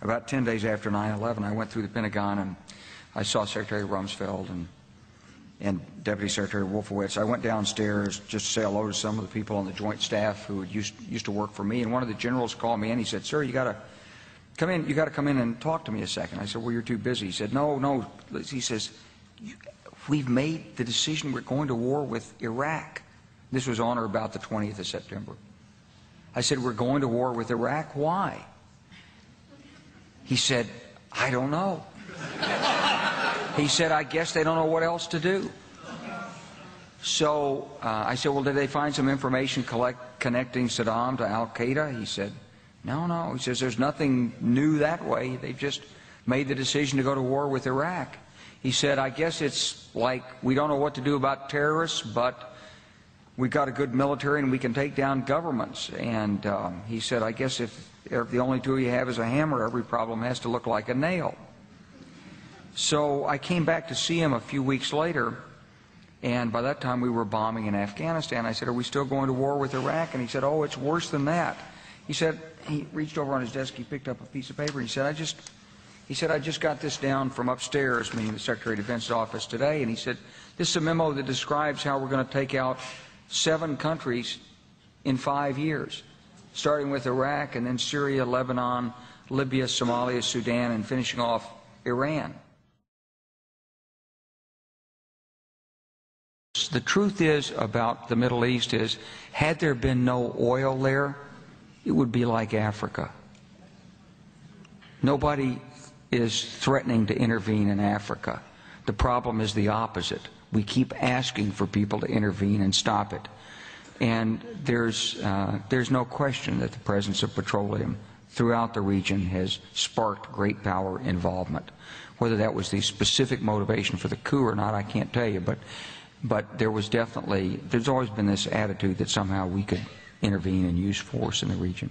About 10 days after 9/11, I went through the Pentagon and I saw Secretary Rumsfeld and Deputy Secretary Wolfowitz. I went downstairs just to say hello to some of the people on the Joint Staff who used to work for me, and one of the generals called me in. He said, "Sir, you got to come in. You got to come in and talk to me a second." I said, "Well, you're too busy." He said, "No." He says, "We've made the decision. We're going to war with Iraq." This was on or about the 20th of September. I said, "We're going to war with Iraq. Why?" He said, "I don't know." He said, "I guess they don't know what else to do." So I said, "Well, did they find some information connecting Saddam to Al-Qaeda?" He said, No. He says, "There's nothing new that way. They've just made the decision to go to war with Iraq." He said, "I guess it's like we don't know what to do about terrorists, but we've got a good military and we can take down governments." And he said, "I guess if the only tool you have is a hammer, every problem has to look like a nail." So I came back to see him a few weeks later, and by that time we were bombing in Afghanistan. I said, "Are we still going to war with Iraq?" And he said, "Oh, it's worse than that." He said, he reached over on his desk, he picked up a piece of paper, and he said, I just got this down from upstairs," meaning the Secretary of Defense's office today, and he said, "This is a memo that describes how we're going to take out 7 countries in 5 years, starting with Iraq and then Syria, Lebanon, Libya, Somalia, Sudan, and finishing off Iran." The truth is about the Middle East is, had there been no oil there, it would be like Africa. Nobody is threatening to intervene in Africa. The problem is the opposite. We keep asking for people to intervene and stop it. And there's no question that the presence of petroleum throughout the region has sparked great power involvement. Whether that was the specific motivation for the coup or not, I can't tell you, but there's always been this attitude that somehow we could intervene and use force in the region.